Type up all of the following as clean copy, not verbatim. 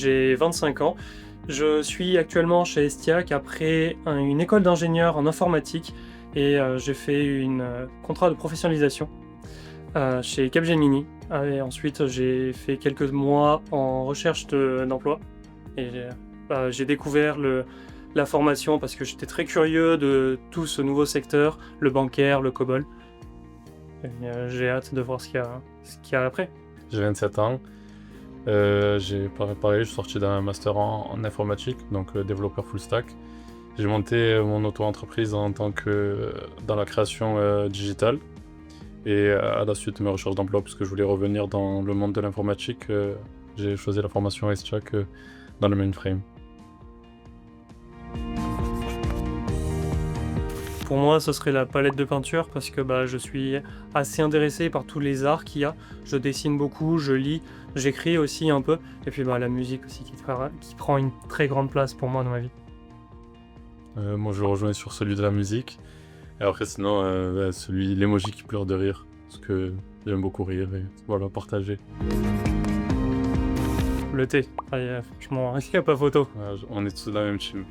j'ai 25 ans. Je suis actuellement chez Estiac après une école d'ingénieur en informatique et j'ai fait un contrat de professionnalisation chez Capgemini. Et ensuite, j'ai fait quelques mois en recherche d'emploi et j'ai découvert la formation parce que j'étais très curieux de tout ce nouveau secteur, le bancaire, le COBOL. Et, j'ai hâte de voir ce qu'il y a après. J'ai 27 ans. Pareil, je suis sorti d'un master en informatique, donc développeur full stack. J'ai monté mon auto-entreprise en tant que dans la création digitale. Et à la suite de mes recherches d'emploi, puisque je voulais revenir dans le monde de l'informatique, j'ai choisi la formation Estiac dans le mainframe. Pour moi, ce serait la palette de peinture parce que je suis assez intéressé par tous les arts qu'il y a. Je dessine beaucoup, je lis, j'écris aussi un peu. Et puis la musique aussi qui prend une très grande place pour moi dans ma vie. Moi, je rejoins sur celui de la musique. Et après, sinon, l'emoji qui pleure de rire. Parce que j'aime beaucoup rire et voilà, partager. Le thé. Allez, franchement, il n'y a pas photo. On est tous dans la même team.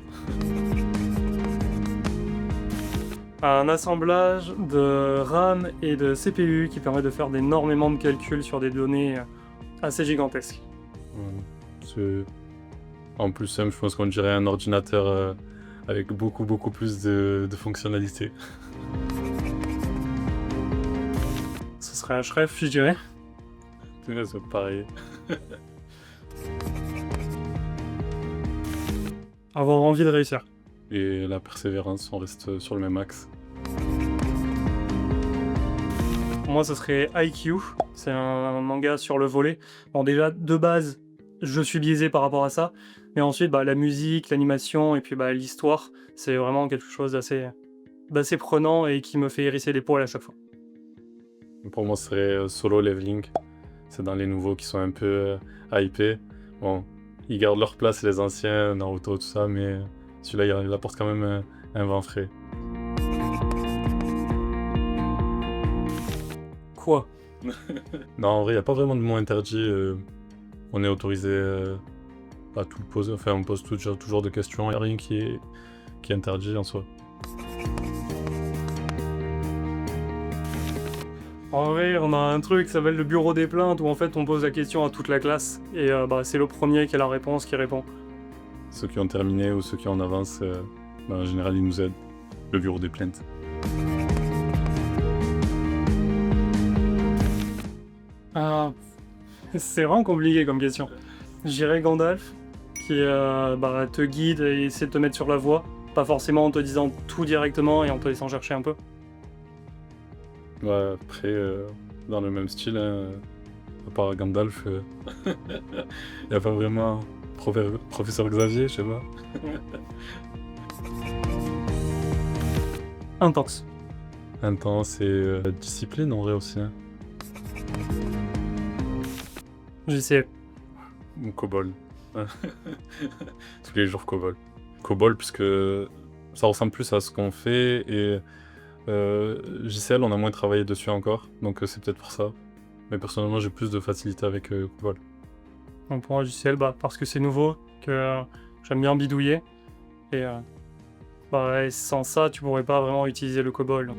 Un assemblage de RAM et de CPU qui permet de faire énormément de calculs sur des données assez gigantesques. En plus, je pense qu'on dirait un ordinateur avec beaucoup plus de fonctionnalités. Ce serait un Shref, je dirais. C'est pareil. Avoir envie de réussir. Et la persévérance, on reste sur le même axe. Pour moi, ce serait IQ. C'est un manga sur le volley. Bon, déjà, de base, je suis biaisé par rapport à ça. Mais ensuite, la musique, l'animation et puis l'histoire, c'est vraiment quelque chose d'assez prenant et qui me fait hérisser les poils à chaque fois. Pour moi, ce serait Solo Leveling. C'est dans les nouveaux qui sont un peu hypés. Bon, ils gardent leur place, les anciens, Naruto, tout ça, mais celui-là, il apporte quand même un vent frais. Quoi? Non, en vrai, il n'y a pas vraiment de mots interdits. On est autorisé à tout poser. Enfin, on pose toujours de questions. Il n'y a rien qui est interdit en soi. En vrai, on a un truc qui s'appelle le bureau des plaintes où en fait on pose la question à toute la classe et c'est le premier qui a la réponse qui répond. Ceux qui ont terminé ou ceux qui en avancent, en général, ils nous aident. Le bureau des plaintes. C'est vraiment compliqué comme question. J'irais Gandalf qui te guide et essaie de te mettre sur la voie, pas forcément en te disant tout directement et en te laissant chercher un peu. Ouais, après, dans le même style, à part Gandalf, il n'y a pas vraiment professeur Xavier, je sais pas. Intense. Intense et discipline en vrai aussi. J'essaie. Ou COBOL. Tous les jours COBOL. COBOL puisque ça ressemble plus à ce qu'on fait et JCL on a moins travaillé dessus encore, donc c'est peut-être pour ça. Mais personnellement j'ai plus de facilité avec COBOL. Donc pour moi JCL, parce que c'est nouveau, que j'aime bien bidouiller. Et sans ça tu pourrais pas vraiment utiliser le COBOL.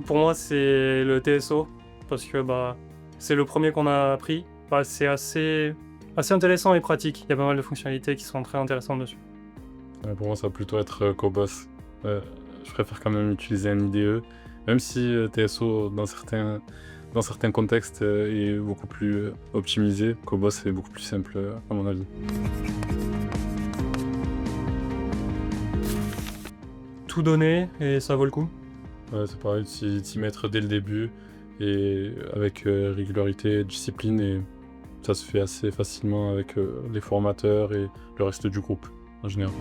Pour moi c'est le TSO, parce que c'est le premier qu'on a appris. C'est assez intéressant et pratique. Il y a pas mal de fonctionnalités qui sont très intéressantes dessus. Pour moi ça va plutôt être COBOS. Je préfère quand même utiliser un IDE, même si TSO dans certains contextes est beaucoup plus optimisé. COBOS est beaucoup plus simple à mon avis. Tout donner et ça vaut le coup. Ouais, c'est pareil, s'y mettre dès le début et avec régularité et discipline, et ça se fait assez facilement avec les formateurs et le reste du groupe en général.